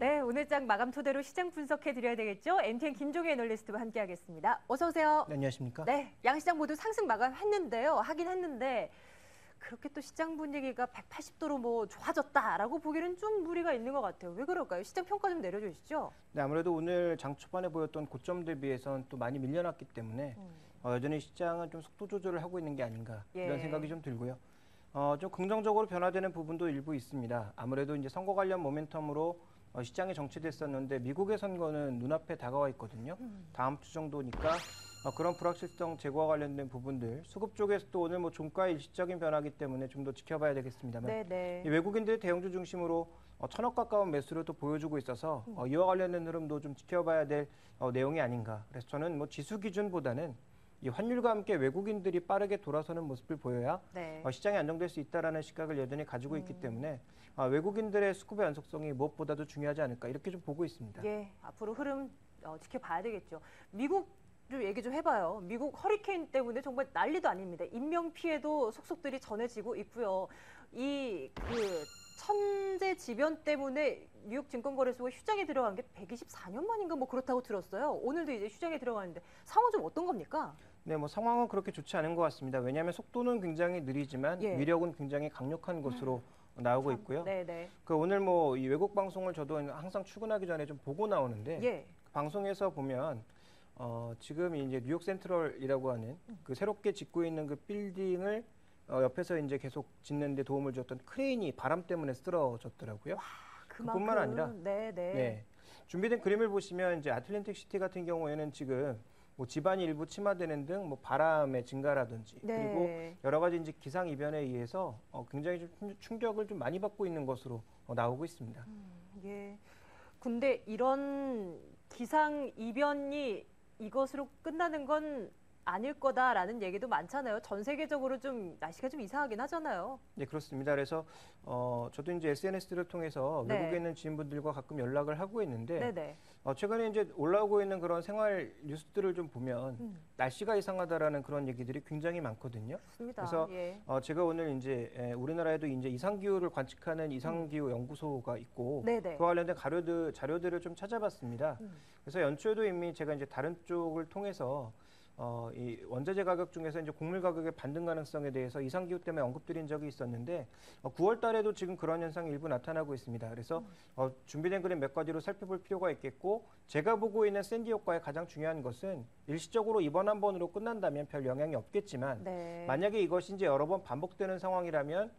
네, 오늘 장 마감 토대로 시장 분석해 드려야 되겠죠? MTN 김종혜 애널리스트와 함께하겠습니다. 어서 오세요. 네, 안녕하십니까? 네, 양시장 모두 상승 마감했는데요. 하긴 했는데 그렇게 또 시장 분위기가 180도로 뭐 좋아졌다라고 보기는 좀 무리가 있는 것 같아요. 왜 그럴까요? 시장 평가 좀 내려주시죠. 네, 아무래도 오늘 장 초반에 보였던 고점 대비해서는 또 많이 밀려났기 때문에 여전히 시장은 좀 속도 조절을 하고 있는 게 아닌가 이런 생각이 좀 들고요. 좀 긍정적으로 변화되는 부분도 일부 있습니다. 아무래도 이제 선거 관련 모멘텀으로 시장이 정체됐었는데 미국의 선거는 눈앞에 다가와 있거든요. 다음 주 정도니까 그런 불확실성 제거와 관련된 부분들, 수급 쪽에서도 오늘 뭐 종가의 일시적인 변화이기 때문에 좀 더 지켜봐야 되겠습니다만 이 외국인들의 대형주 중심으로 1,000억 가까운 매수를 또 보여주고 있어서 이와 관련된 흐름도 좀 지켜봐야 될 내용이 아닌가. 그래서 저는 뭐 지수 기준보다는 이 환율과 함께 외국인들이 빠르게 돌아서는 모습을 보여야 시장이 안정될 수 있다라는 시각을 여전히 가지고 있기 때문에 외국인들의 수급의 연속성이 무엇보다도 중요하지 않을까 이렇게 좀 보고 있습니다. 예, 앞으로 흐름 지켜봐야 되겠죠. 미국을 얘기 좀 해봐요. 미국 허리케인 때문에 정말 난리도 아닙니다. 인명 피해도 속속들이 전해지고 있고요. 이 천재지변 때문에 뉴욕 증권거래소가 휴장에 들어간 게 124년 만인가 뭐 그렇다고 들었어요. 오늘도 이제 휴장에 들어가는데 상황 좀 어떤 겁니까? 네, 뭐 상황은 그렇게 좋지 않은 것 같습니다. 왜냐하면 속도는 굉장히 느리지만 위력은 굉장히 강력한 것으로 나오고 있고요. 오늘 뭐 이 외국 방송을 저도 항상 출근하기 전에 좀 보고 나오는데 그 방송에서 보면 지금 이제 뉴욕 센트럴이라고 하는 그 새롭게 짓고 있는 그 빌딩을 옆에서 이제 계속 짓는 데 도움을 줬던 크레인이 바람 때문에 쓰러졌더라고요. 와, 그뿐만 아니라 준비된 그림을 보시면 이제 아틀랜틱 시티 같은 경우에는 지금 뭐 집안이 일부 침하되는 등 뭐 바람의 증가라든지 그리고 여러 가지 이제 기상 이변에 의해서 굉장히 좀 충격을 좀 많이 받고 있는 것으로 나오고 있습니다. 예. 근데 이런 기상 이변이 이것으로 끝나는 건 아닐 거다라는 얘기도 많잖아요. 전 세계적으로 좀 날씨가 좀 이상하긴 하잖아요. 네, 그렇습니다. 그래서 저도 이제 SNS를 통해서 외국에 있는 지인분들과 가끔 연락을 하고 있는데 최근에 이제 올라오고 있는 그런 생활 뉴스들을 좀 보면 날씨가 이상하다라는 그런 얘기들이 굉장히 많거든요. 그렇습니다. 그래서 제가 오늘 이제 우리나라에도 이제 이상기후를 관측하는 이상기후 연구소가 있고 그와 관련된 자료들을 좀 찾아봤습니다. 그래서 연초에도 이미 제가 이제 다른 쪽을 통해서 이 원자재 가격 중에서 이제 곡물 가격의 반등 가능성에 대해서 이상기후 때문에 언급드린 적이 있었는데 9월 달에도 지금 그런 현상이 일부 나타나고 있습니다. 그래서 준비된 그림 몇 가지로 살펴볼 필요가 있겠고 제가 보고 있는 샌디 효과의 가장 중요한 것은 일시적으로 이번 한 번으로 끝난다면 별 영향이 없겠지만 만약에 이것이 이제 여러 번 반복되는 상황이라면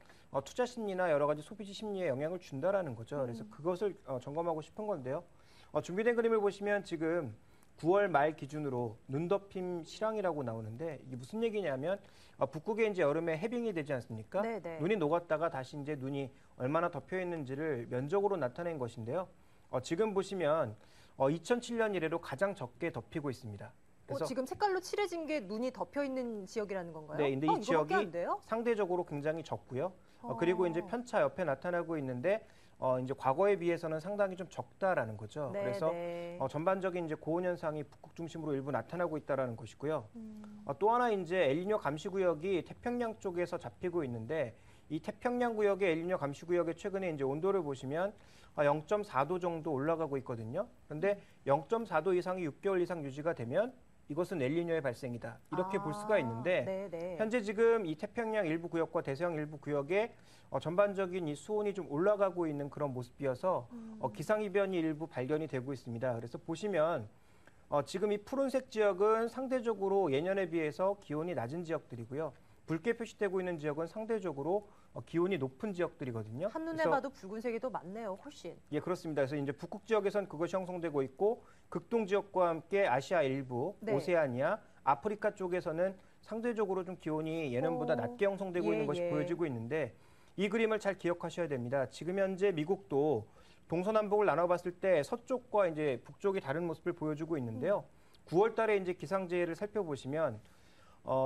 투자 심리나 여러 가지 소비지 심리에 영향을 준다라는 거죠. 그래서 그것을 점검하고 싶은 건데요. 준비된 그림을 보시면 지금 9월 말 기준으로 눈덮임 실황이라고 나오는데 이게 무슨 얘기냐면 북극에 이제 여름에 해빙이 되지 않습니까? 눈이 녹았다가 다시 이제 눈이 얼마나 덮여 있는지를 면적으로 나타낸 것인데요. 지금 보시면 2007년 이래로 가장 적게 덮이고 있습니다. 그래서 지금 색깔로 칠해진 게 눈이 덮여 있는 지역이라는 건가요? 네, 근데 이 지역이 상대적으로 굉장히 적고요. 그리고 이제 편차 옆에 나타나고 있는데 이제 과거에 비해서는 상당히 좀 적다라는 거죠. 그래서 전반적인 이제 고온 현상이 북극 중심으로 일부 나타나고 있다라는 것이고요. 또 하나 이제 엘니뇨 감시 구역이 태평양 쪽에서 잡히고 있는데 이 태평양 구역의 엘니뇨 감시 구역의 최근에 이제 온도를 보시면 0.4도 정도 올라가고 있거든요. 그런데 0.4도 이상이 6개월 이상 유지가 되면 이것은 엘니뇨의 발생이다. 이렇게 볼 수가 있는데 현재 지금 이 태평양 일부 구역과 대서양 일부 구역에 전반적인 이 수온이 좀 올라가고 있는 그런 모습이어서 기상이변이 일부 발견이 되고 있습니다. 그래서 보시면 지금 이 푸른색 지역은 상대적으로 예년에 비해서 기온이 낮은 지역들이고요. 붉게 표시되고 있는 지역은 상대적으로 기온이 높은 지역들이거든요. 한눈에 봐도 붉은색이 더 많네요, 훨씬. 예, 그렇습니다. 그래서 이제 북극 지역에선 그것이 형성되고 있고 극동 지역과 함께 아시아 일부, 오세아니아, 아프리카 쪽에서는 상대적으로 좀 기온이 예년보다 낮게 형성되고 있는 것이 보여지고 있는데 이 그림을 잘 기억하셔야 됩니다. 지금 현재 미국도 동서남북을 나눠봤을 때 서쪽과 이제 북쪽이 다른 모습을 보여주고 있는데요. 9월 달에 이제 기상재해를 살펴보시면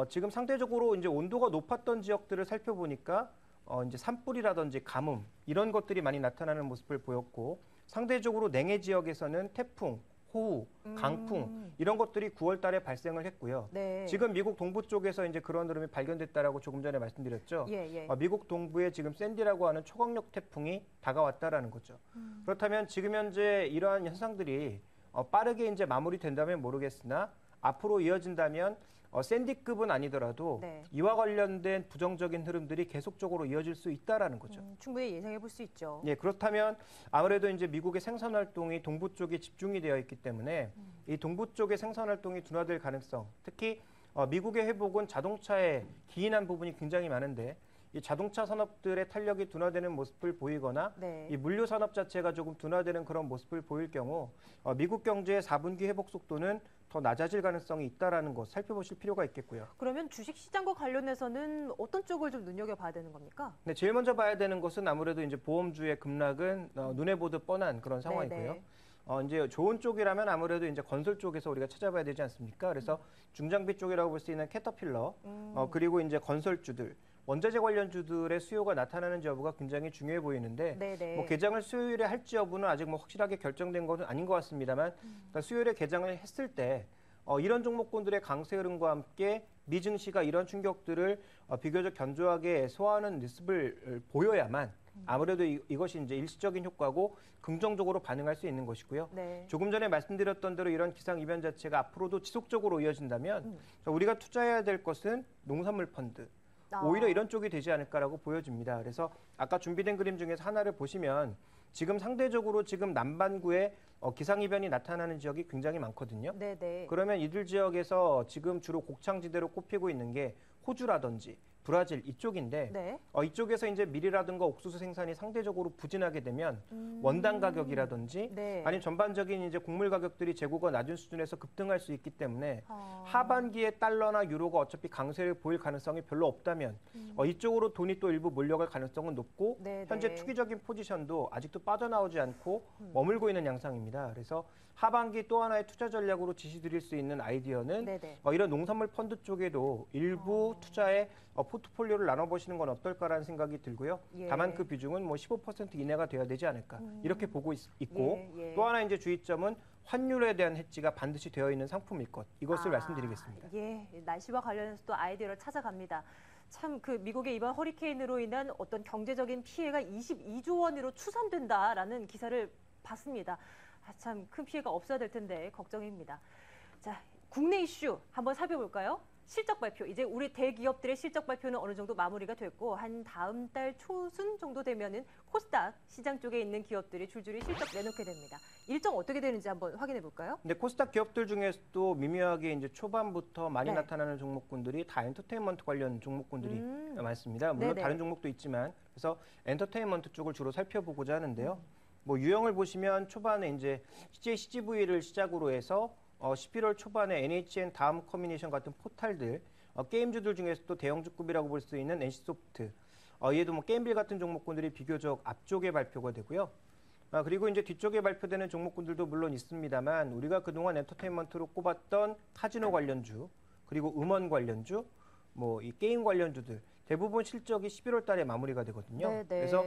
지금 상대적으로 이제 온도가 높았던 지역들을 살펴보니까 이제 산불이라든지 가뭄 이런 것들이 많이 나타나는 모습을 보였고 상대적으로 냉해 지역에서는 태풍, 호우, 강풍 이런 것들이 9월 달에 발생을 했고요. 네. 지금 미국 동부 쪽에서 이제 그런 흐름이 발견됐다라고 조금 전에 말씀드렸죠. 미국 동부에 지금 샌디라고 하는 초강력 태풍이 다가왔다라는 거죠. 그렇다면 지금 현재 이러한 현상들이 빠르게 이제 마무리된다면 모르겠으나 앞으로 이어진다면 샌디급은 아니더라도 이와 관련된 부정적인 흐름들이 계속적으로 이어질 수 있다라는 거죠. 충분히 예상해 볼 수 있죠. 예, 그렇다면 아무래도 이제 미국의 생산 활동이 동부 쪽에 집중이 되어 있기 때문에 이 동부 쪽의 생산 활동이 둔화될 가능성, 특히 미국의 회복은 자동차에 기인한 부분이 굉장히 많은데 이 자동차 산업들의 탄력이 둔화되는 모습을 보이거나 이 물류 산업 자체가 조금 둔화되는 그런 모습을 보일 경우 미국 경제의 4분기 회복 속도는 더 낮아질 가능성이 있다라는 것 살펴보실 필요가 있겠고요. 그러면 주식 시장과 관련해서는 어떤 쪽을 좀 눈여겨봐야 되는 겁니까? 네, 제일 먼저 봐야 되는 것은 아무래도 이제 보험주의 급락은 눈에 보듯 뻔한 그런 상황이고요. 이제 좋은 쪽이라면 아무래도 이제 건설 쪽에서 우리가 찾아봐야 되지 않습니까? 그래서 중장비 쪽이라고 볼 수 있는 캐터필러, 그리고 이제 건설주들. 원자재 관련주들의 수요가 나타나는 여부가 굉장히 중요해 보이는데 뭐 개장을 수요일에 할지 여부는 아직 뭐 확실하게 결정된 것은 아닌 것 같습니다만 그러니까 수요일에 개장을 했을 때 이런 종목군들의 강세 흐름과 함께 미 증시가 이런 충격들을 비교적 견조하게 소화하는 모습을 보여야만 아무래도 이것이 이제 일시적인 효과고 긍정적으로 반응할 수 있는 것이고요. 조금 전에 말씀드렸던 대로 이런 기상 이변 자체가 앞으로도 지속적으로 이어진다면 우리가 투자해야 될 것은 농산물 펀드. 오히려 이런 쪽이 되지 않을까라고 보여집니다. 그래서 아까 준비된 그림 중에서 하나를 보시면 지금 상대적으로 지금 남반구에 기상이변이 나타나는 지역이 굉장히 많거든요. 그러면 이들 지역에서 지금 주로 곡창지대로 꼽히고 있는 게 호주라든지 브라질 이쪽인데 이쪽에서 이제 밀이라든가 옥수수 생산이 상대적으로 부진하게 되면 원당 가격이라든지 아니면 전반적인 이제 곡물 가격들이 재고가 낮은 수준에서 급등할 수 있기 때문에 하반기에 달러나 유로가 어차피 강세를 보일 가능성이 별로 없다면 이쪽으로 돈이 또 일부 몰려갈 가능성은 높고 현재 투기적인 포지션도 아직도 빠져나오지 않고 머물고 있는 양상입니다. 그래서 하반기 또 하나의 투자 전략으로 지시드릴 수 있는 아이디어는 이런 농산물 펀드 쪽에도 일부 투자에 포트폴리오를 나눠보시는 건 어떨까라는 생각이 들고요. 다만 그 비중은 뭐 15% 이내가 돼야 되지 않을까 이렇게 보고 있고 또 하나 이제 주의점은 환율에 대한 해지가 반드시 되어 있는 상품일 것 이것을 말씀드리겠습니다. 날씨와 관련해서 또 아이디어를 찾아갑니다. 참 그 미국의 이번 허리케인으로 인한 어떤 경제적인 피해가 22조 원으로 추산된다라는 기사를 봤습니다. 참 큰 피해가 없어야 될 텐데 걱정입니다. 자, 국내 이슈 한번 살펴볼까요? 실적 발표. 이제 우리 대기업들의 실적 발표는 어느 정도 마무리가 됐고 한 다음 달 초순 정도 되면은 코스닥 시장 쪽에 있는 기업들이 줄줄이 실적 내놓게 됩니다. 일정 어떻게 되는지 한번 확인해 볼까요? 근데 코스닥 기업들 중에서도 미묘하게 이제 초반부터 많이 나타나는 종목군들이 다 엔터테인먼트 관련 종목군들이 많습니다. 물론 다른 종목도 있지만 그래서 엔터테인먼트 쪽을 주로 살펴보고자 하는데요. 뭐 유형을 보시면 초반에 이제 CJ CGV를 시작으로 해서 11월 초반에 NHN 다음 커뮤니케이션 같은 포탈들, 게임주들 중에서도 대형주급이라고 볼 수 있는 NC소프트, 얘도 뭐 게임빌 같은 종목군들이 비교적 앞쪽에 발표가 되고요. 그리고 이제 뒤쪽에 발표되는 종목군들도 물론 있습니다만 우리가 그동안 엔터테인먼트로 꼽았던 카지노 관련주, 그리고 음원 관련주, 뭐 이 게임 관련주들 대부분 실적이 11월 달에 마무리가 되거든요. 그래서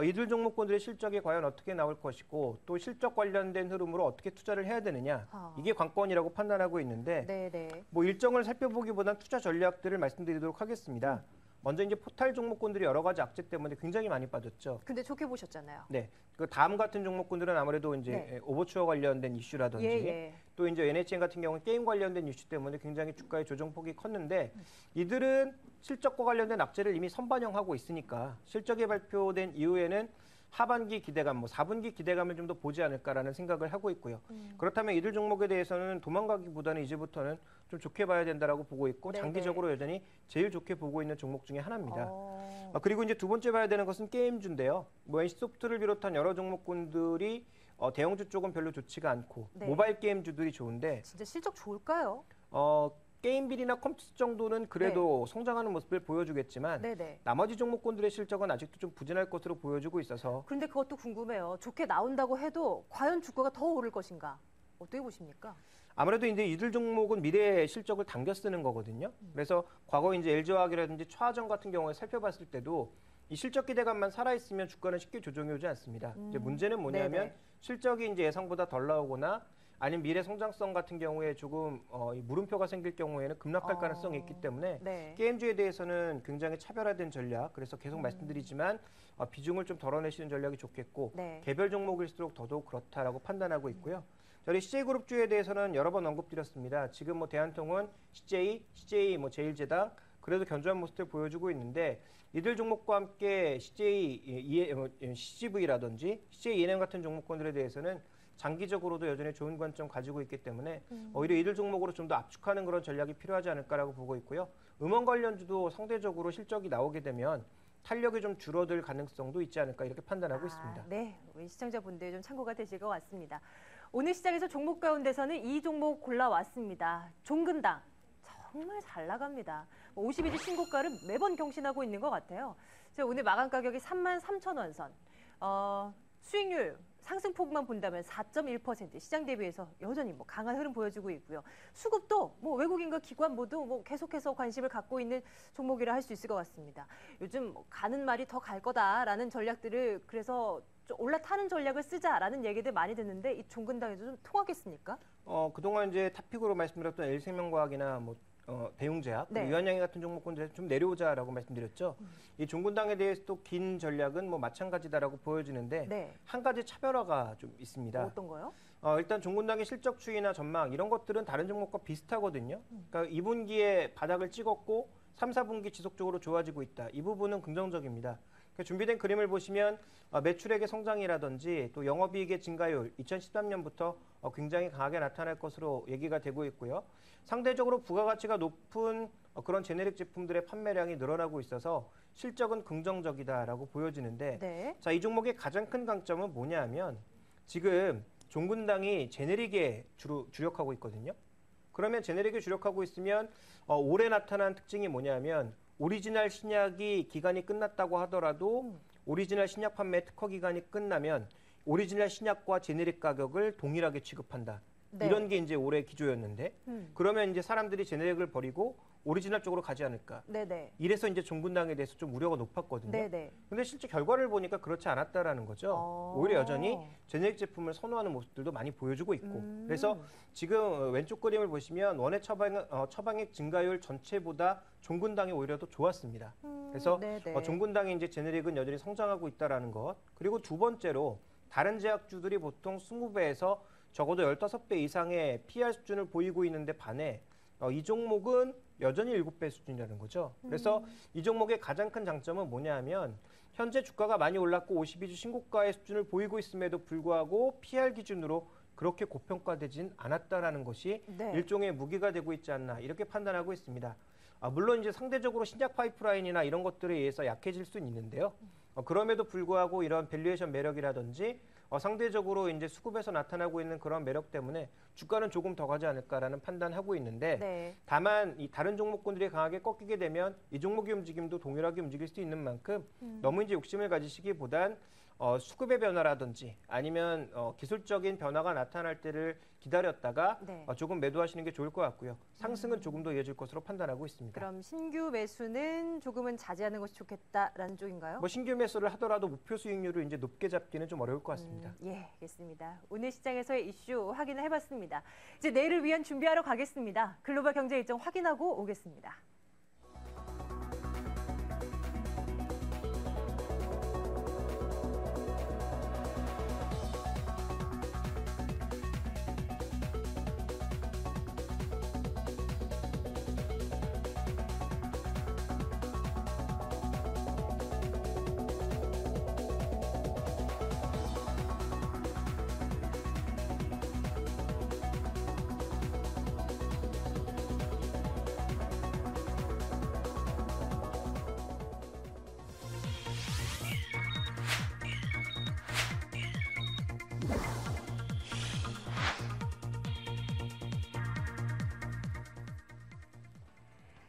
이들 종목군들의 실적이 과연 어떻게 나올 것이고 또 실적 관련된 흐름으로 어떻게 투자를 해야 되느냐 이게 관건이라고 판단하고 있는데 뭐 일정을 살펴보기보다는 투자 전략들을 말씀드리도록 하겠습니다. 먼저 이제 포탈 종목군들이 여러 가지 악재 때문에 굉장히 많이 빠졌죠. 근데 좋게 보셨잖아요. 네. 그 다음 같은 종목군들은 아무래도 이제 오버추어 관련된 이슈라든지 또 이제 NHN 같은 경우는 게임 관련된 이슈 때문에 굉장히 주가의 조정폭이 컸는데 이들은 실적과 관련된 악재를 이미 선반영하고 있으니까 실적이 발표된 이후에는 하반기 기대감, 뭐 4분기 기대감을 좀 더 보지 않을까라는 생각을 하고 있고요. 그렇다면 이들 종목에 대해서는 도망가기보다는 이제부터는 좀 좋게 봐야 된다라고 보고 있고 장기적으로 여전히 제일 좋게 보고 있는 종목 중에 하나입니다. 그리고 이제 두 번째 봐야 되는 것은 게임주인데요. 뭐 NC소프트를 비롯한 여러 종목군들이 대형주 쪽은 별로 좋지가 않고 모바일 게임주들이 좋은데 진짜 실적 좋을까요? 게임빌이나 컴퓨터 정도는 그래도 성장하는 모습을 보여주겠지만 나머지 종목군들의 실적은 아직도 좀 부진할 것으로 보여주고 있어서 그런데 그것도 궁금해요. 좋게 나온다고 해도 과연 주가가 더 오를 것인가? 어떻게 보십니까? 아무래도 이제 이들 종목은 미래의 실적을 당겨 쓰는 거거든요. 그래서 과거 이제 LG화학이라든지 차화정 같은 경우에 살펴봤을 때도 이 실적 기대감만 살아있으면 주가는 쉽게 조정이 오지 않습니다. 이제 문제는 뭐냐면 실적이 이제 예상보다 덜 나오거나 아니면 미래 성장성 같은 경우에 조금 물음표가 생길 경우에는 급락할 가능성이 있기 때문에 네. 게임주에 대해서는 굉장히 차별화된 전략, 그래서 계속 말씀드리지만 비중을 좀 덜어내시는 전략이 좋겠고 네. 개별 종목일수록 더더욱 그렇다라고 판단하고 있고요. 저희 CJ그룹주에 대해서는 여러 번 언급드렸습니다. 지금 뭐 대한통운, CJ 뭐 제일제당 그래도 견조한 모습을 보여주고 있는데 이들 종목과 함께 CGV라든지 CJENM 같은 종목군들에 대해서는 장기적으로도 여전히 좋은 관점 가지고 있기 때문에 오히려 이들 종목으로 좀 더 압축하는 그런 전략이 필요하지 않을까라고 보고 있고요. 음원 관련주도 상대적으로 실적이 나오게 되면 탄력이 좀 줄어들 가능성도 있지 않을까 이렇게 판단하고 있습니다. 네, 우리 시청자분들 좀 참고가 되실 것 같습니다. 오늘 시장에서 종목 가운데서는 이 종목 골라왔습니다. 종근당. 정말 잘 나갑니다. 52주 신고가를 매번 경신하고 있는 것 같아요. 오늘 마감 가격이 33,000원 선. 수익률 상승폭만 본다면 4.1% 시장 대비해서 여전히 강한 흐름 보여주고 있고요. 수급도 외국인과 기관 모두 계속해서 관심을 갖고 있는 종목이라 할 수 있을 것 같습니다. 요즘 가는 말이 더 갈 거다라는 전략들을 그래서 좀 올라타는 전략을 쓰자라는 얘기들 많이 듣는데 이 종근당에도 좀 통하겠습니까? 그동안 이제 탑픽으로 말씀드렸던 L생명과학이나 대웅제약, 네. 유한양행 같은 종목군들에서 좀 내려오자라고 말씀드렸죠. 이 종근당에 대해서도 긴 전략은 마찬가지다라고 보여지는데 네. 한 가지 차별화가 좀 있습니다. 어떤 거요? 일단 종근당의 실적 추이나 전망 이런 것들은 다른 종목과 비슷하거든요. 그러니까 2분기에 바닥을 찍었고 3, 4분기 지속적으로 좋아지고 있다. 이 부분은 긍정적입니다. 그러니까 준비된 그림을 보시면 매출액의 성장이라든지 또 영업이익의 증가율 2013년부터 굉장히 강하게 나타날 것으로 얘기가 되고 있고요. 상대적으로 부가가치가 높은 그런 제네릭 제품들의 판매량이 늘어나고 있어서 실적은 긍정적이다라고 보여지는데 네. 자, 이 종목의 가장 큰 강점은 뭐냐 하면 지금 종근당이 제네릭에 주력하고 있거든요. 그러면 제네릭에 주력하고 있으면 올해 나타난 특징이 뭐냐면 오리지널 신약이 기간이 끝났다고 하더라도 오리지널 신약 판매 특허 기간이 끝나면 오리지널 신약과 제네릭 가격을 동일하게 취급한다. 네. 이런 게 이제 올해 기조였는데 그러면 이제 사람들이 제네릭을 버리고 오리지널 쪽으로 가지 않을까. 네네. 이래서 이제 종근당에 대해서 좀 우려가 높았거든요. 네네. 근데 실제 결과를 보니까 그렇지 않았다라는 거죠. 오히려 여전히 제네릭 제품을 선호하는 모습들도 많이 보여주고 있고. 그래서 지금 왼쪽 그림을 보시면 원의 처방액 증가율 전체보다 종근당이 오히려 더 좋았습니다. 그래서 종근당의 이제 제네릭은 여전히 성장하고 있다라는 것. 그리고 두 번째로 다른 제약주들이 보통 20배에서 적어도 15배 이상의 PR 수준을 보이고 있는데 반해 이 종목은 여전히 7배 수준이라는 거죠. 그래서 이 종목의 가장 큰 장점은 뭐냐 하면 현재 주가가 많이 올랐고 52주 신고가의 수준을 보이고 있음에도 불구하고 PR 기준으로 그렇게 고평가되진 않았다라는 것이 일종의 무기가 되고 있지 않나 이렇게 판단하고 있습니다. 물론 이제 상대적으로 신약 파이프라인이나 이런 것들에 의해서 약해질 수는 있는데요. 그럼에도 불구하고 이런 밸류에이션 매력이라든지 상대적으로 이제 수급에서 나타나고 있는 그런 매력 때문에 주가는 조금 더 가지 않을까라는 판단하고 있는데 다만 이 다른 종목군들이 강하게 꺾이게 되면 이 종목의 움직임도 동일하게 움직일 수 있는 만큼 너무 이제 욕심을 가지시기보단 수급의 변화라든지 아니면 기술적인 변화가 나타날 때를 기다렸다가 조금 매도하시는 게 좋을 것 같고요. 상승은 조금 더 이어질 것으로 판단하고 있습니다. 그럼 신규 매수는 조금은 자제하는 것이 좋겠다라는 쪽인가요? 신규 매수를 하더라도 목표 수익률을 이제 높게 잡기는 좀 어려울 것 같습니다. 예, 알겠습니다. 오늘 시장에서의 이슈 확인을 해봤습니다. 이제 내일을 위한 준비하러 가겠습니다. 글로벌 경제 일정 확인하고 오겠습니다.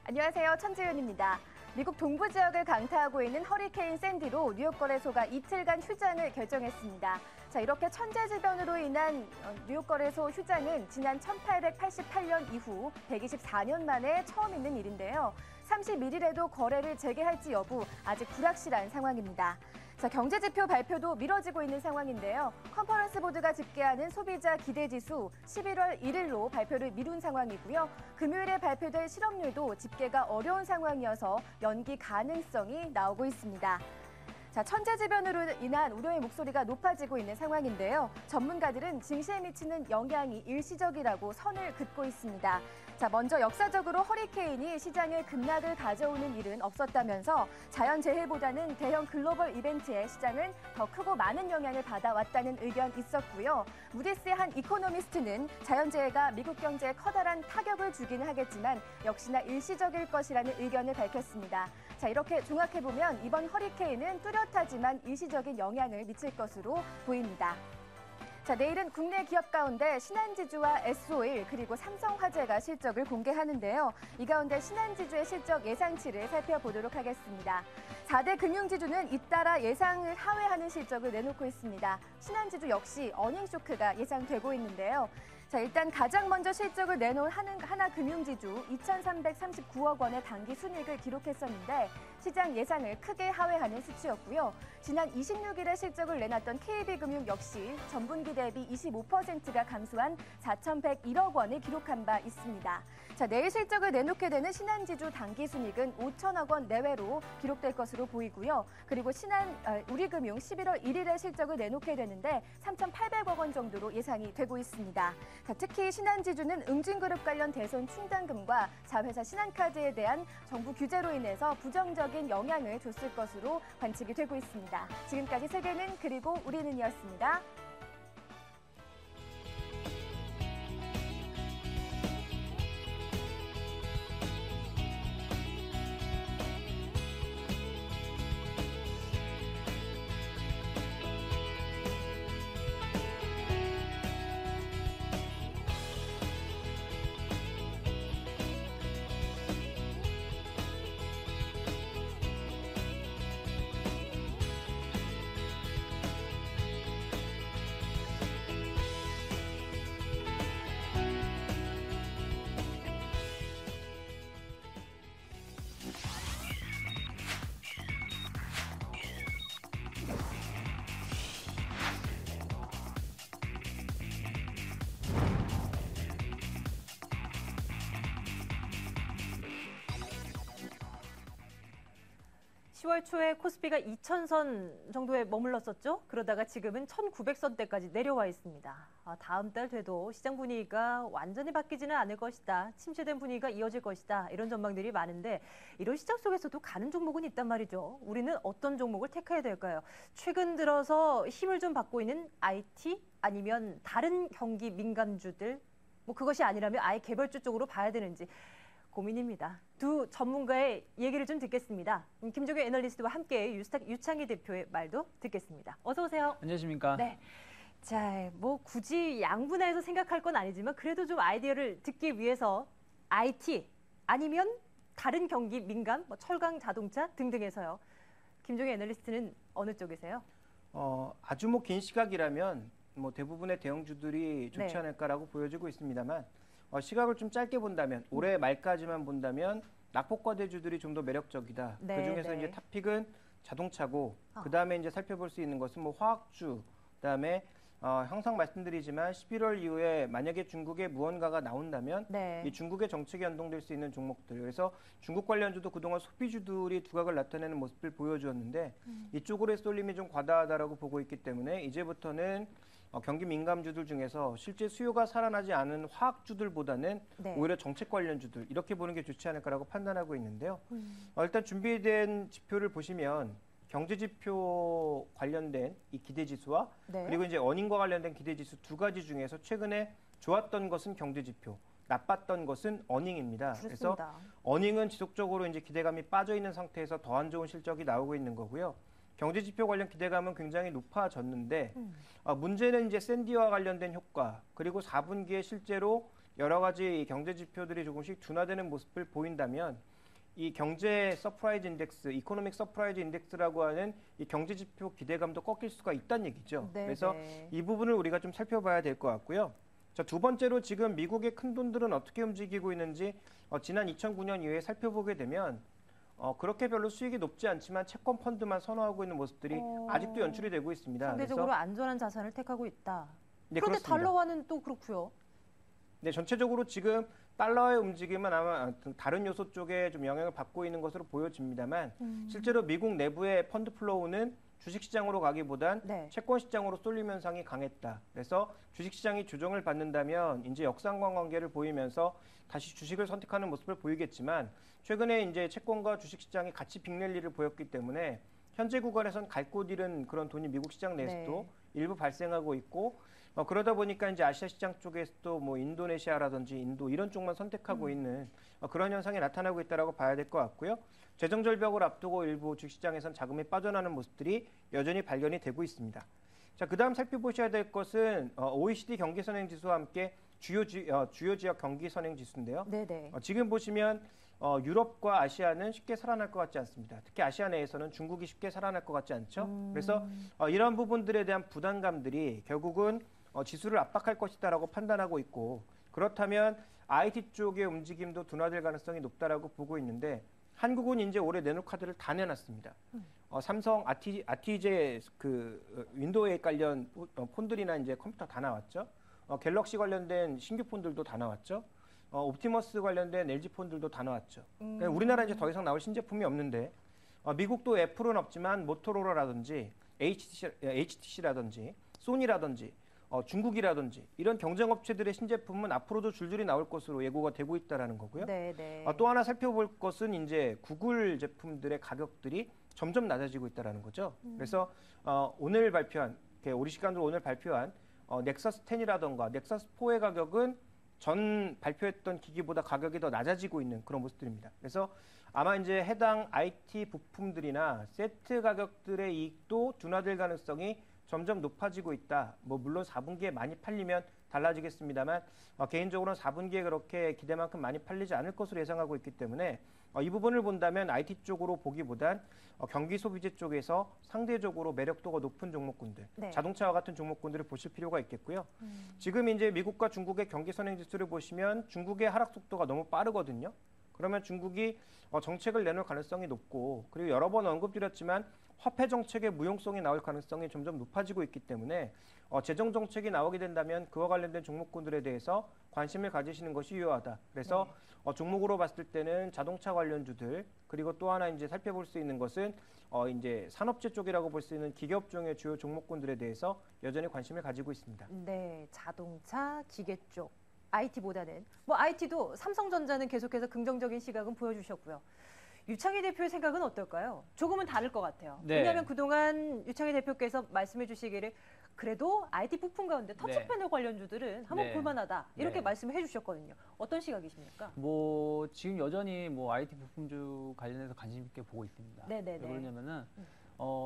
안녕하세요. 천지윤입니다. 미국 동부 지역을 강타하고 있는 허리케인 샌디로 뉴욕 거래소가 이틀간 휴장을 결정했습니다. 자, 이렇게 천재지변으로 인한 뉴욕 거래소 휴장은 지난 1888년 이후 124년 만에 처음 있는 일인데요. 31일에도 거래를 재개할지 여부 아직 불확실한 상황입니다. 자, 경제지표 발표도 미뤄지고 있는 상황인데요. 컨퍼런스 보드가 집계하는 소비자 기대지수 11월 1일로 발표를 미룬 상황이고요. 금요일에 발표될 실업률도 집계가 어려운 상황이어서 연기 가능성이 나오고 있습니다. 자, 천재지변으로 인한 우려의 목소리가 높아지고 있는 상황인데요. 전문가들은 증시에 미치는 영향이 일시적이라고 선을 긋고 있습니다. 자, 먼저 역사적으로 허리케인이 시장에 급락을 가져오는 일은 없었다면서 자연재해보다는 대형 글로벌 이벤트에 시장은 더 크고 많은 영향을 받아왔다는 의견 있었고요. 무디스의 한 이코노미스트는 자연재해가 미국 경제에 커다란 타격을 주기는 하겠지만 역시나 일시적일 것이라는 의견을 밝혔습니다. 자, 이렇게 종합해보면 이번 허리케인은 뚜렷하지만 일시적인 영향을 미칠 것으로 보입니다. 자, 내일은 국내 기업 가운데 신한지주와 S-오일 그리고 삼성화재가 실적을 공개하는데요. 이 가운데 신한지주의 실적 예상치를 살펴보도록 하겠습니다. 4대 금융지주는 잇따라 예상을 하회하는 실적을 내놓고 있습니다. 신한지주 역시 어닝쇼크가 예상되고 있는데요. 자, 일단 가장 먼저 실적을 내놓은 하나금융지주 2,339억 원의 단기 순이익을 기록했었는데 시장 예상을 크게 하회하는 수치였고요. 지난 26일에 실적을 내놨던 KB금융 역시 전분기 대비 25%가 감소한 4,101억 원을 기록한 바 있습니다. 자, 내일 실적을 내놓게 되는 신한지주 단기 순이익은 5천억 원 내외로 기록될 것으로 보이고요. 그리고 우리금융 11월 1일에 실적을 내놓게 되는데 3,800억 원 정도로 예상이 되고 있습니다. 자, 특히 신한지주는 응진그룹 관련 대손 충당금과 자회사 신한카드에 대한 정부 규제로 인해서 부정적인 영향을 줬을 것으로 관측이 되고 있습니다. 지금까지 세계는 그리고 우리는이었습니다. (10월) 초에 코스피가 2,000선 정도에 머물렀었죠. 그러다가 지금은 1,900선대까지 내려와 있습니다. 다음 달 돼도 시장 분위기가 완전히 바뀌지는 않을 것이다. 침체된 분위기가 이어질 것이다. 이런 전망들이 많은데 이런 시장 속에서도 가는 종목은 있단 말이죠. 우리는 어떤 종목을 택해야 될까요? 최근 들어서 힘을 좀 받고 있는 IT 아니면 다른 경기 민감주들, 뭐 그것이 아니라면 아예 개별주 쪽으로 봐야 되는지 고민입니다. 두 전문가의 얘기를 좀 듣겠습니다. 김종규 애널리스트와 함께 유창희 대표의 말도 듣겠습니다. 어서 오세요. 안녕하십니까? 네. 자, 뭐 굳이 양분해서 생각할 건 아니지만 그래도 좀 아이디어를 듣기 위해서 IT 아니면 다른 경기 민감, 뭐 철강 자동차 등등에서요. 김종규 애널리스트는 어느 쪽이세요? 아주 뭐 긴 시각이라면 뭐 대부분의 대형주들이 좋지 않을까라고 보여지고 있습니다만 시각을 좀 짧게 본다면 올해 말까지만 본다면 낙폭과대주들이 좀 더 매력적이다. 그중에서 이제 탑픽은 자동차고 그다음에 이제 살펴볼 수 있는 것은 뭐 화학주, 그다음에 항상 말씀드리지만 11월 이후에 만약에 중국의 무언가가 나온다면 이 중국의 정책에 연동될 수 있는 종목들. 그래서 중국 관련주도 그동안 소비주들이 두각을 나타내는 모습을 보여주었는데 이쪽으로의 쏠림이 좀 과다하다라고 보고 있기 때문에 이제부터는 경기 민감주들 중에서 실제 수요가 살아나지 않은 화학주들보다는 오히려 정책 관련주들 이렇게 보는 게 좋지 않을까라고 판단하고 있는데요. 일단 준비된 지표를 보시면 경제지표 관련된 이 기대지수와 그리고 이제 어닝과 관련된 기대지수 두 가지 중에서 최근에 좋았던 것은 경제지표, 나빴던 것은 어닝입니다. 그렇습니다. 그래서 어닝은 지속적으로 이제 기대감이 빠져 있는 상태에서 더 안 좋은 실적이 나오고 있는 거고요. 경제지표 관련 기대감은 굉장히 높아졌는데 문제는 이제 샌디와 관련된 효과 그리고 4분기에 실제로 여러 가지 경제지표들이 조금씩 둔화되는 모습을 보인다면 이 경제 서프라이즈 인덱스, 이코노믹 서프라이즈 인덱스라고 하는 이 경제지표 기대감도 꺾일 수가 있다는 얘기죠. 그래서 이 부분을 우리가 좀 살펴봐야 될 것 같고요. 자, 두 번째로 지금 미국의 큰 돈들은 어떻게 움직이고 있는지 지난 2009년 이후에 살펴보게 되면 그렇게 별로 수익이 높지 않지만 채권 펀드만 선호하고 있는 모습들이 아직도 연출이 되고 있습니다. 상대적으로 안전한 자산을 택하고 있다. 네, 그런데 그렇습니다. 달러화는 또 그렇고요. 네, 전체적으로 지금 달러의 움직임은 아마 다른 요소 쪽에 좀 영향을 받고 있는 것으로 보여집니다만 실제로 미국 내부의 펀드 플로우는 주식시장으로 가기보단 네. 채권시장으로 쏠림 현상이 강했다. 그래서 주식시장이 조정을 받는다면 이제 역상관 관계를 보이면서 다시 주식을 선택하는 모습을 보이겠지만 최근에 이제 채권과 주식시장이 같이 빅랠리를 보였기 때문에 현재 구간에선 갈 곳 잃은 그런 돈이 미국 시장 내에서도 네. 일부 발생하고 있고 그러다 보니까 이제 아시아 시장 쪽에서도 뭐 인도네시아라든지 인도 이런 쪽만 선택하고 있는 그런 현상이 나타나고 있다라고 봐야 될 것 같고요. 재정 절벽을 앞두고 일부 주식시장에선 자금이 빠져나는 모습들이 여전히 발견이 되고 있습니다. 자, 그다음 살펴보셔야 될 것은 OECD 경기 선행 지수와 함께 주요 지역 경기 선행 지수인데요. 네네. 지금 보시면 유럽과 아시아는 쉽게 살아날 것 같지 않습니다. 특히 아시아 내에서는 중국이 쉽게 살아날 것 같지 않죠. 그래서 이런 부분들에 대한 부담감들이 결국은 지수를 압박할 것이다라고 판단하고 있고 그렇다면 IT 쪽의 움직임도 둔화될 가능성이 높다라고 보고 있는데 한국은 이제 올해 내놓을 카드를 다 내놨습니다. 삼성 아티제 그 윈도우에 관련 폰들이나 이제 컴퓨터 다 나왔죠. 갤럭시 관련된 신규 폰들도 다 나왔죠. 옵티머스 관련된 LG 폰들도 다 나왔죠. 그러니까 우리나라 이제 더 이상 나올 신제품이 없는데 미국도 애플은 없지만 모토로라라든지 HTC라든지 소니라든지 중국이라든지 이런 경쟁 업체들의 신제품은 앞으로도 줄줄이 나올 것으로 예고가 되고 있다라는 거고요. 네네. 또 하나 살펴볼 것은 이제 구글 제품들의 가격들이 점점 낮아지고 있다라는 거죠. 그래서 오늘 발표한 우리 시간으로 오늘 발표한 넥서스 10이라던가 넥서스 4의 가격은 전 발표했던 기기보다 가격이 더 낮아지고 있는 그런 모습들입니다. 그래서 아마 이제 해당 IT 부품들이나 세트 가격들의 이익도 둔화될 가능성이 점점 높아지고 있다. 뭐 물론 4분기에 많이 팔리면 달라지겠습니다만 개인적으로는 4분기에 그렇게 기대만큼 많이 팔리지 않을 것으로 예상하고 있기 때문에 이 부분을 본다면 IT 쪽으로 보기보단 경기 소비재 쪽에서 상대적으로 매력도가 높은 종목군들, 네. 자동차와 같은 종목군들을 보실 필요가 있겠고요. 지금 이제 미국과 중국의 경기 선행 지수를 보시면 중국의 하락 속도가 너무 빠르거든요. 그러면 중국이 정책을 내놓을 가능성이 높고 그리고 여러 번 언급드렸지만 화폐 정책의 무용성이 나올 가능성이 점점 높아지고 있기 때문에 재정 정책이 나오게 된다면 그와 관련된 종목군들에 대해서 관심을 가지시는 것이 유효하다. 그래서 종목으로 봤을 때는 자동차 관련주들 그리고 또 하나 이제 살펴볼 수 있는 것은 이제 산업재 쪽이라고 볼 수 있는 기계업종의 주요 종목군들에 대해서 여전히 관심을 가지고 있습니다. 네, 자동차, 기계 쪽. IT보다는 뭐 IT도 삼성전자는 계속해서 긍정적인 시각은 보여주셨고요. 유창희 대표의 생각은 어떨까요? 조금은 다를 것 같아요. 네. 왜냐하면 그동안 유창희 대표께서 말씀해 주시기를 그래도 IT 부품 가운데 터치패널 관련주들은 한번 볼만하다 이렇게 말씀해 주셨거든요. 어떤 시각이십니까? 뭐 지금 여전히 뭐 IT 부품주 관련해서 관심 있게 보고 있습니다. 네네네. 왜 그러냐면은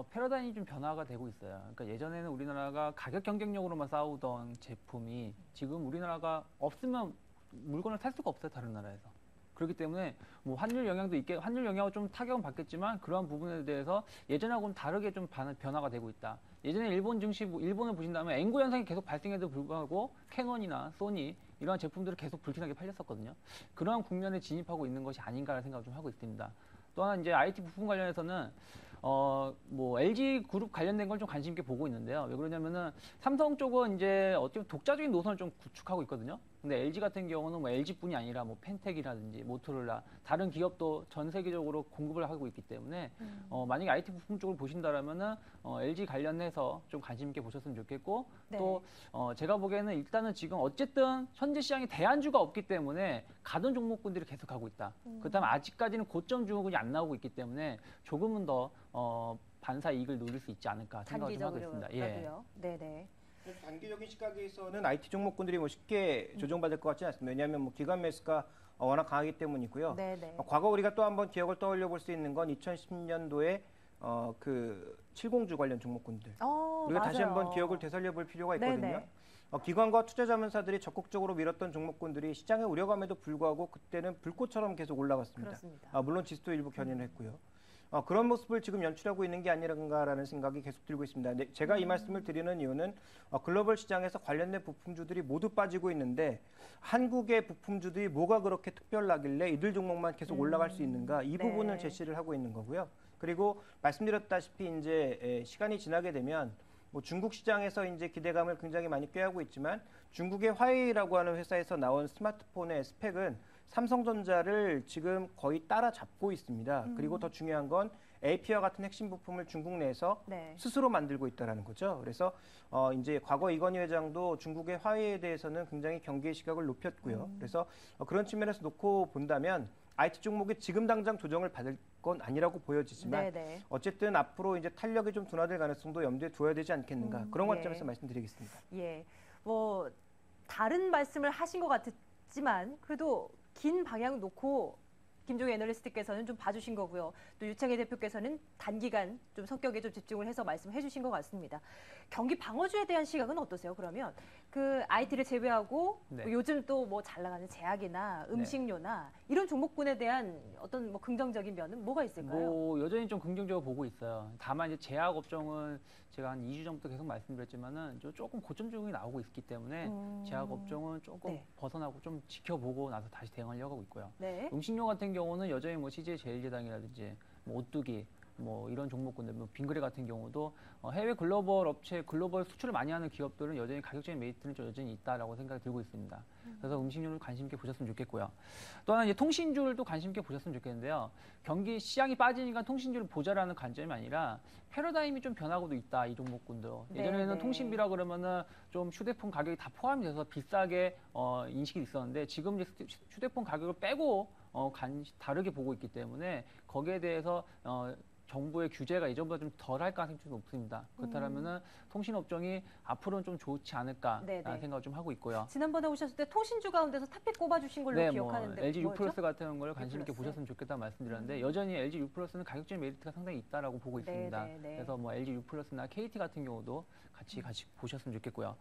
패러다임이 좀 변화가 되고 있어요. 그러니까 예전에는 우리나라가 가격 경쟁력으로만 싸우던 제품이 지금 우리나라가 없으면 물건을 살 수가 없어요, 다른 나라에서. 그렇기 때문에 뭐 환율 영향을 좀 타격은 받겠지만 그러한 부분에 대해서 예전하고는 다르게 좀 변화가 되고 있다. 예전에 일본 증시, 일본을 보신다면 앵고 현상이 계속 발생해도 불구하고 캐논이나 소니 이러한 제품들을 계속 불티나게 팔렸었거든요. 그러한 국면에 진입하고 있는 것이 아닌가라는 생각을 좀 하고 있습니다. 또 하나 이제 IT 부품 관련해서는 뭐 LG 그룹 관련된 걸 좀 관심 있게 보고 있는데요. 왜 그러냐면은 삼성 쪽은 이제 어떻게 보면 독자적인 노선을 좀 구축하고 있거든요. 근데 LG 같은 경우는 뭐 LG뿐이 아니라 뭐 펜텍이라든지 모토로라 다른 기업도 전 세계적으로 공급을 하고 있기 때문에 만약에 IT 부품 쪽을 보신다라면은 LG 관련해서 좀 관심 있게 보셨으면 좋겠고 또 제가 보기에는 일단은 지금 어쨌든 현재 시장에 대안주가 없기 때문에 가던 종목군들이 계속 가고 있다. 그렇다면 아직까지는 고점 주목이 안 나오고 있기 때문에 조금은 더 반사 이익을 노릴 수 있지 않을까 생각을 좀 하고 있습니다. 예. 네네. 단기적인 시각에서는 IT 종목군들이 뭐 쉽게 조정받을 것 같지는 않습니다. 왜냐하면 뭐 기관 매수가 워낙 강하기 때문이고요. 네네. 과거 우리가 또 한번 기억을 떠올려 볼 수 있는 건 2010년도에 그 70주 관련 종목군들. 우리가 다시 한번 기억을 되살려 볼 필요가 있거든요. 기관과 투자자문사들이 적극적으로 밀었던 종목군들이 시장의 우려감에도 불구하고 그때는 불꽃처럼 계속 올라갔습니다. 그렇습니다. 물론 지수도 일부 견인을 했고요. 그런 모습을 지금 연출하고 있는 게 아닌가라는 생각이 계속 들고 있습니다. 근데 제가 이 말씀을 드리는 이유는 글로벌 시장에서 관련된 부품주들이 모두 빠지고 있는데 한국의 부품주들이 뭐가 그렇게 특별하길래 이들 종목만 계속 올라갈 수 있는가 이 부분을 제시를 하고 있는 거고요. 그리고 말씀드렸다시피 이제 시간이 지나게 되면 뭐 중국 시장에서 이제 기대감을 굉장히 많이 꾀하고 있지만 중국의 화웨이라고 하는 회사에서 나온 스마트폰의 스펙은 삼성전자를 지금 거의 따라잡고 있습니다. 그리고 더 중요한 건 AP와 같은 핵심 부품을 중국 내에서 스스로 만들고 있다는 거죠. 그래서 이제 과거 이건희 회장도 중국의 화웨이에 대해서는 굉장히 경계의 시각을 높였고요. 그래서 그런 측면에서 놓고 본다면 IT 종목이 지금 당장 조정을 받을 건 아니라고 보여지지만 어쨌든 앞으로 이제 탄력이 좀 둔화될 가능성도 염두에 두어야 되지 않겠는가 그런 관점에서 말씀드리겠습니다. 예, 뭐 다른 말씀을 하신 것 같지만 그래도 긴 방향 놓고 김종희 애널리스트께서는 좀 봐주신 거고요. 또 유창희 대표께서는 단기간 좀 성격에 좀 집중을 해서 말씀해 주신 것 같습니다. 경기 방어주에 대한 시각은 어떠세요? 그러면 그 IT를 제외하고 요즘 또 뭐 잘 나가는 제약이나 음식료나 이런 종목군에 대한 어떤 뭐 긍정적인 면은 뭐가 있을까요? 뭐 여전히 좀 긍정적으로 보고 있어요. 다만 이제 제약 업종은 제가 한 2주 전부터 계속 말씀드렸지만은 조금 고점 중이 나오고 있기 때문에 제약 업종은 조금 벗어나고 좀 지켜보고 나서 다시 대응하려고 하고 있고요. 음식료 같은 경우는 여전히 뭐 CJ 제일제당이라든지 뭐 오뚜기 뭐 이런 종목군들, 뭐 빙그레 같은 경우도 해외 글로벌 업체, 글로벌 수출을 많이 하는 기업들은 여전히 가격적인 메리트는 좀 여전히 있다라고 생각이 들고 있습니다. 그래서 음식료를 관심 있게 보셨으면 좋겠고요. 또 하나 이제 통신주를 또 관심 있게 보셨으면 좋겠는데요. 경기 시장이 빠지니까 통신주를 보자라는 관점이 아니라 패러다임이 좀 변하고도 있다, 이 종목군도. 예전에는 통신비라 그러면은 좀 휴대폰 가격이 다 포함이 돼서 비싸게 인식이 있었는데 지금 이제 휴대폰 가격을 빼고 다르게 보고 있기 때문에 거기에 대해서 정부의 규제가 예전보다 좀 덜 할 가능성이 좀 높습니다. 그렇다면은 통신업종이 앞으로는 좀 좋지 않을까라는 생각을 좀 하고 있고요. 지난번에 오셨을 때 통신주 가운데서 탑픽 꼽아주신 걸로 기억하는데 LG U+ 같은 걸 관심 있게 보셨으면 좋겠다는 말씀드렸는데 여전히 LG U+는 가격적인 메리트가 상당히 있다라고 보고 있습니다. 그래서 뭐 LG U+나 KT 같은 경우도 같이 보셨으면 좋겠고요.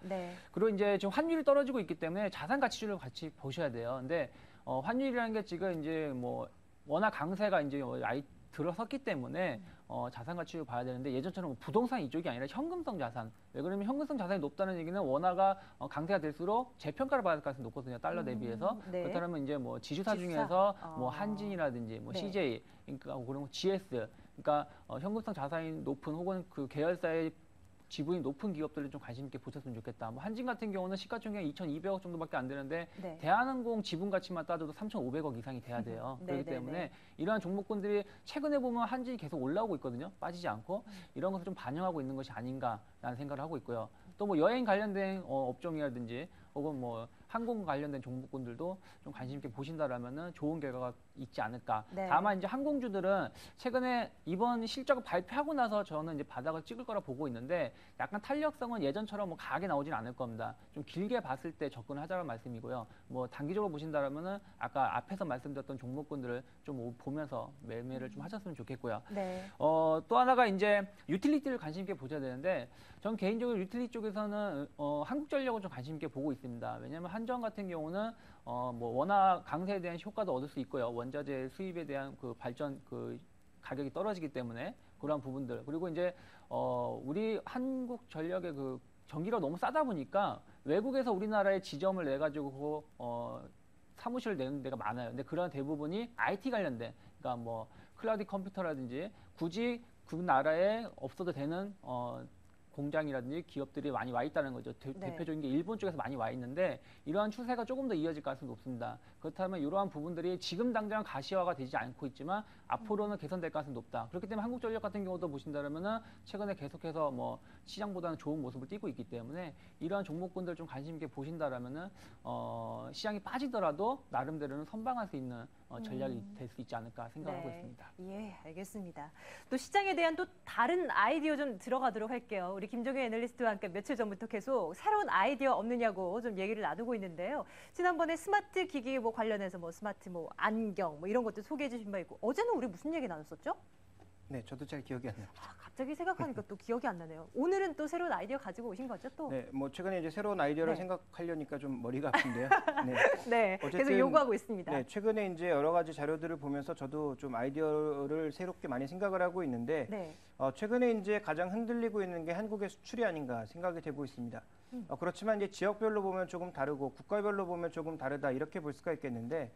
그리고 이제 지금 환율이 떨어지고 있기 때문에 자산 가치주를 같이 보셔야 돼요. 근데 환율이라는 게 지금 이제 뭐 워낙 강세가 이제 들어섰기 때문에 자산 가치를 봐야 되는데 예전처럼 부동산 이쪽이 아니라 현금성 자산. 왜 그러면 현금성 자산이 높다는 얘기는 원화가 강세가 될수록 재평가를 받을 가능성이 높거든요. 달러 대비해서. 그렇다면 이제 뭐 지주사 중에서 뭐 한진이라든지 뭐 CJ, 그러니까 그리고 GS, 그러니까 현금성 자산이 높은 혹은 그 계열사의 지분이 높은 기업들을 좀 관심 있게 보셨으면 좋겠다. 뭐 한진 같은 경우는 시가총액 2,200억 정도밖에 안 되는데 대한항공 지분 가치만 따져도 3,500억 이상이 돼야 돼요. 그렇기 때문에 이러한 종목군들이 최근에 보면 한진이 계속 올라오고 있거든요. 빠지지 않고 이런 것을 좀 반영하고 있는 것이 아닌가라는 생각을 하고 있고요. 또 뭐 여행 관련된 업종이라든지 혹은 뭐 항공 관련된 종목군들도 좀 관심 있게 보신다라면은 좋은 결과가 있지 않을까. 다만 이제 항공주들은 최근에 이번 실적을 발표하고 나서 저는 이제 바닥을 찍을 거라 보고 있는데 약간 탄력성은 예전처럼 뭐 강하게 나오지는 않을 겁니다. 좀 길게 봤을 때 접근을 하자는 말씀이고요. 뭐 단기적으로 보신다라면은 아까 앞에서 말씀드렸던 종목군들을 좀 보면서 매매를 좀 하셨으면 좋겠고요. 또 하나가 이제 유틸리티를 관심 있게 보셔야 되는데 전 개인적으로 유틸리티 쪽에서는 한국전력을 좀 관심 있게 보고 있습니다. 왜냐하면 한전 같은 경우는 뭐 워낙 강세에 대한 효과도 얻을 수 있고요. 원자재 수입에 대한 그 발전 그 가격이 떨어지기 때문에 그러한 부분들. 그리고 이제 우리 한국전력의 그 전기료가 너무 싸다 보니까 외국에서 우리나라에 지점을 내 가지고 사무실을 내는 데가 많아요. 근데 그런 대부분이 IT 관련된, 그러니까 뭐 클라우드 컴퓨터라든지 굳이 그 나라에 없어도 되는 공장이라든지 기업들이 많이 와 있다는 거죠. 대표적인 게 일본 쪽에서 많이 와 있는데 이러한 추세가 조금 더 이어질 가능성이 높습니다. 그렇다면 이러한 부분들이 지금 당장 가시화가 되지 않고 있지만 앞으로는 개선될 가능성이 높다. 그렇기 때문에 한국전력 같은 경우도 보신다면은 최근에 계속해서 뭐 시장보다는 좋은 모습을 띠고 있기 때문에 이러한 종목군들 좀 관심 있게 보신다라면은 시장이 빠지더라도 나름대로는 선방할 수 있는 전략이 될 수 있지 않을까 생각하고 있습니다. 예, 알겠습니다. 또 시장에 대한 또 다른 아이디어 좀 들어가도록 할게요. 우리 김종희 애널리스트와 함께 며칠 전부터 계속 새로운 아이디어 없느냐고 좀 얘기를 나누고 있는데요. 지난번에 스마트 기기 뭐 관련해서 뭐 스마트 뭐 안경 뭐 이런 것도 소개해 주신 바 있고 어제는 우리 무슨 얘기 나눴었죠? 네, 저도 잘 기억이 안 나요. 갑자기 생각하니까 또 기억이 안 나네요. 오늘은 또 새로운 아이디어 가지고 오신 거죠, 또? 네, 뭐 최근에 이제 새로운 아이디어를 네. 생각하려니까 좀 머리가 아픈데요. 네, 네, 계속 요구하고 있습니다. 네, 최근에 이제 여러 가지 자료들을 보면서 저도 좀 아이디어를 새롭게 많이 생각을 하고 있는데, 네. 최근에 이제 가장 흔들리고 있는 게 한국의 수출이 아닌가 생각이 되고 있습니다. 그렇지만 이제 지역별로 보면 조금 다르고 국가별로 보면 조금 다르다 이렇게 볼 수가 있겠는데,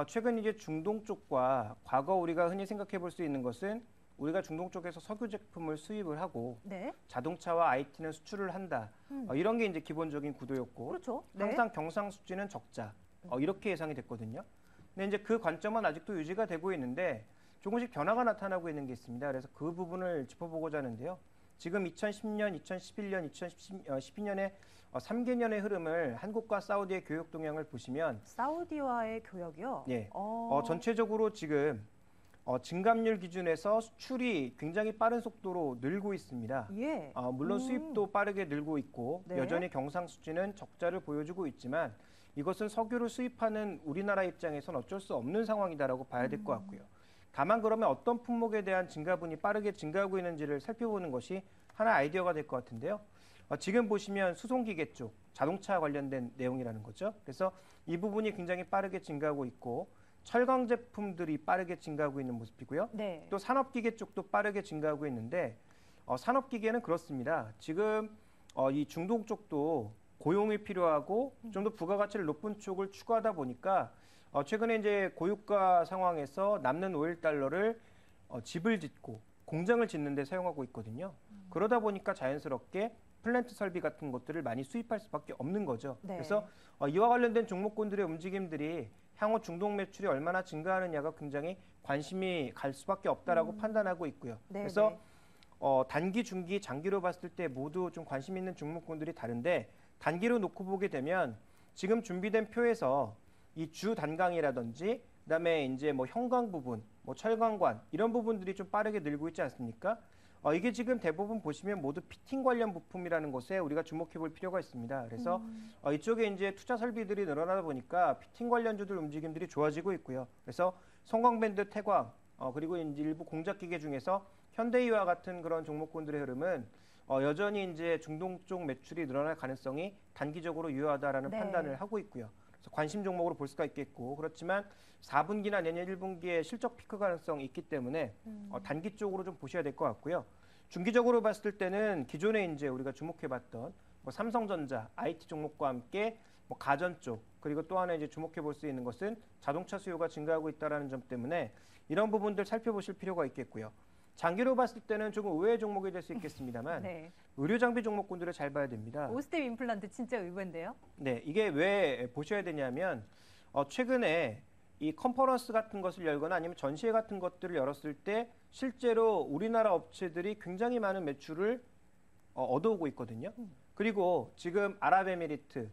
최근 이제 중동 쪽과 과거 우리가 흔히 생각해 볼 수 있는 것은 우리가 중동 쪽에서 석유 제품을 수입을 하고 네. 자동차와 IT는 수출을 한다. 이런 게 이제 기본적인 구도였고 그렇죠. 네. 항상 경상수지는 적자. 이렇게 예상이 됐거든요. 근데 이제 그 관점은 아직도 유지가 되고 있는데 조금씩 변화가 나타나고 있는 게 있습니다. 그래서 그 부분을 짚어보고자 하는데요. 지금 2010년, 2011년, 2012년의 3개년의 흐름을 한국과 사우디의 교역 동향을 보시면 사우디와의 교역이요? 예, 전체적으로 지금 증감률 기준에서 수출이 굉장히 빠른 속도로 늘고 있습니다. 예. 물론 수입도 빠르게 늘고 있고 네. 여전히 경상수지는 적자를 보여주고 있지만 이것은 석유를 수입하는 우리나라 입장에선 어쩔 수 없는 상황이다라고 봐야 될 것 같고요. 다만 그러면 어떤 품목에 대한 증가분이 빠르게 증가하고 있는지를 살펴보는 것이 하나 아이디어가 될 것 같은데요. 지금 보시면 수송기계 쪽 자동차 관련된 내용이라는 거죠. 그래서 이 부분이 굉장히 빠르게 증가하고 있고 철강 제품들이 빠르게 증가하고 있는 모습이고요. 네. 또 산업기계 쪽도 빠르게 증가하고 있는데 산업기계는 그렇습니다. 지금 이 중동 쪽도 고용이 필요하고 좀 더 부가가치를 높은 쪽을 추구하다 보니까 최근에 이제 고유가 상황에서 남는 5일 달러를 집을 짓고 공장을 짓는 데 사용하고 있거든요. 그러다 보니까 자연스럽게 플랜트 설비 같은 것들을 많이 수입할 수밖에 없는 거죠. 네. 그래서 이와 관련된 종목군들의 움직임들이 향후 중동 매출이 얼마나 증가하느냐가 굉장히 관심이 갈 수밖에 없다라고 판단하고 있고요. 네, 그래서 네. 단기, 중기, 장기로 봤을 때 모두 좀 관심 있는 종목군들이 다른데 단기로 놓고 보게 되면 지금 준비된 표에서 이 주 단강이라든지 그다음에 이제 뭐 형광 부분, 뭐 철강관 이런 부분들이 좀 빠르게 늘고 있지 않습니까? 이게 지금 대부분 보시면 모두 피팅 관련 부품이라는 것에 우리가 주목해 볼 필요가 있습니다. 그래서 이쪽에 이제 투자 설비들이 늘어나다 보니까 피팅 관련주들 움직임들이 좋아지고 있고요. 그래서 성광밴드, 태광, 그리고 이제 일부 공작기계 중에서 현대이와 같은 그런 종목군들의 흐름은 여전히 이제 중동 쪽 매출이 늘어날 가능성이 단기적으로 유효하다라는 네. 판단을 하고 있고요. 그래서 관심 종목으로 볼 수가 있겠고 그렇지만 4분기나 내년 1분기에 실적 피크 가능성이 있기 때문에 단기 쪽으로 좀 보셔야 될 것 같고요. 중기적으로 봤을 때는 기존에 이제 우리가 주목해봤던 뭐 삼성전자, IT 종목과 함께 뭐 가전 쪽 그리고 또 하나 이제 주목해 볼 수 있는 것은 자동차 수요가 증가하고 있다는 점 때문에 이런 부분들 살펴보실 필요가 있겠고요. 장기로 봤을 때는 조금 의외의 종목이 될 수 있겠습니다만 네. 의료 장비 종목군들을 잘 봐야 됩니다. 오스템 임플란트 진짜 의외인데요. 네, 이게 왜 보셔야 되냐면 최근에 이 컨퍼런스 같은 것을 열거나 아니면 전시회 같은 것들을 열었을 때 실제로 우리나라 업체들이 굉장히 많은 매출을 얻어오고 있거든요. 그리고 지금 아랍에미리트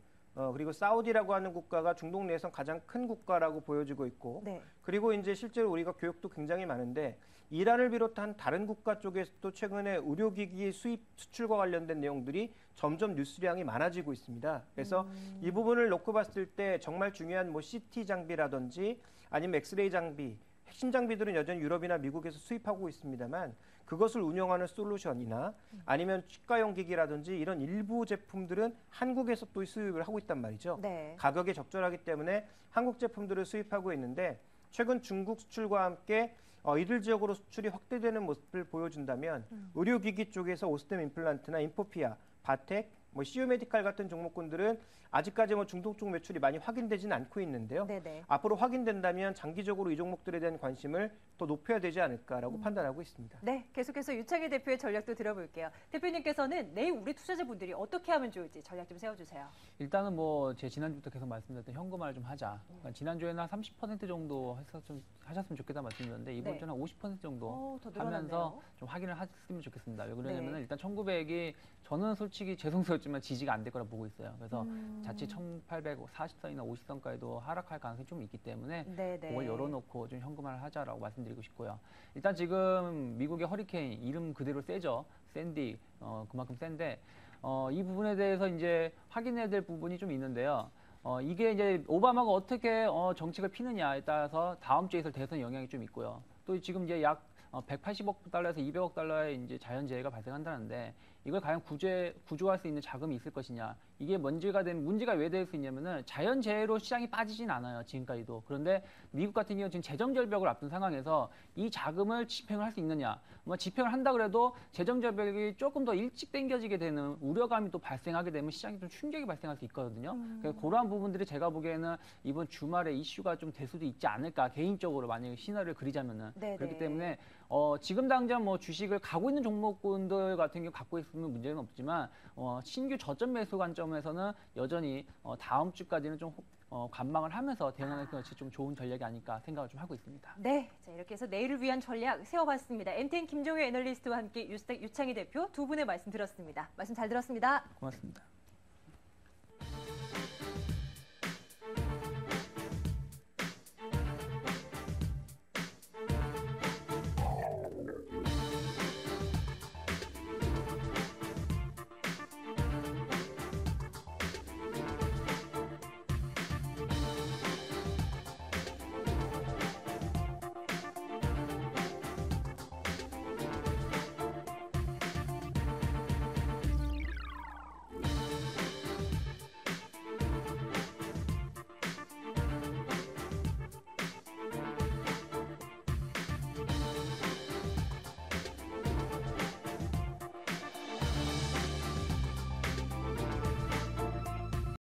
그리고 사우디라고 하는 국가가 중동 내에서 가장 큰 국가라고 보여지고 있고 네. 그리고 이제 실제로 우리가 교육도 굉장히 많은데 이란을 비롯한 다른 국가 쪽에서도 최근에 의료기기 수입 수출과 관련된 내용들이 점점 뉴스량이 많아지고 있습니다. 그래서 이 부분을 놓고 봤을 때 정말 중요한 뭐 CT 장비라든지 아니면 엑스레이 장비 핵심 장비들은 여전히 유럽이나 미국에서 수입하고 있습니다만 그것을 운영하는 솔루션이나 아니면 치과용 기기라든지 이런 일부 제품들은 한국에서 또 수입을 하고 있단 말이죠. 네. 가격이 적절하기 때문에 한국 제품들을 수입하고 있는데 최근 중국 수출과 함께 이들 지역으로 수출이 확대되는 모습을 보여준다면 의료기기 쪽에서 오스템 임플란트나 인포피아, 바텍, 뭐 시오메디칼 같은 종목군들은 아직까지 뭐 중동 쪽 매출이 많이 확인되지는 않고 있는데요. 네네. 앞으로 확인된다면 장기적으로 이 종목들에 대한 관심을 더 높여야 되지 않을까라고 판단하고 있습니다. 네, 계속해서 유창희 대표의 전략도 들어볼게요. 대표님께서는 내일 우리 투자자분들이 어떻게 하면 좋을지 전략 좀 세워주세요. 일단은 뭐 제 지난주부터 계속 말씀드렸던 현금화를 좀 하자. 그러니까 지난주에는 한 30% 정도 해서 좀 하셨으면 좋겠다 말씀드렸는데 이번 네. 주는 한 50% 정도 더 하면서 늘어났네요. 좀 확인을 했으면 좋겠습니다. 왜 그러냐면 네. 일단 1900이 저는 솔직히 죄송스럽지만 지지가 안 될 거라 보고 있어요. 그래서 자칫 1840선이나 50선까지도 하락할 가능성이 좀 있기 때문에 네네. 그걸 열어놓고 좀 현금화를 하자라고 말씀드리고 싶고요. 일단 지금 미국의 허리케인 이름 그대로 세죠. 샌디 그만큼 센데 이 부분에 대해서 이제 확인해야 될 부분이 좀 있는데요. 이게 이제 오바마가 어떻게 정책을 피느냐에 따라서 다음 주에 있을 대선 영향이 좀 있고요. 또 지금 이제 약 180억 달러에서 200억 달러의 이제 자연재해가 발생한다는데 이걸 과연 구조할 수 있는 자금이 있을 것이냐. 이게 문제가 왜 될 수 있냐면은 자연재해로 시장이 빠지진 않아요. 지금까지도. 그런데 미국 같은 경우는 지금 재정절벽을 앞둔 상황에서 이 자금을 집행을 할 수 있느냐. 뭐 집행을 한다 그래도 재정절벽이 조금 더 일찍 당겨지게 되는 우려감이 또 발생하게 되면 시장에 좀 충격이 발생할 수 있거든요. 그래서 그러한 부분들이 제가 보기에는 이번 주말에 이슈가 좀 될 수도 있지 않을까. 개인적으로 만약에 시나리오를 그리자면은. 네네. 그렇기 때문에 지금 당장 뭐 주식을 가고 있는 종목군들 같은 경우 갖고 있으면 문제는 없지만 신규 저점 매수 관점에서는 여전히 다음 주까지는 좀 관망을 하면서 대응하는 것이 좀 좋은 전략이 아닐까 생각을 좀 하고 있습니다. 네, 자 이렇게 해서 내일을 위한 전략 세워봤습니다. MTN 김종효 애널리스트와 함께 유스텍 유창희 대표 두 분의 말씀 들었습니다. 말씀 잘 들었습니다. 고맙습니다.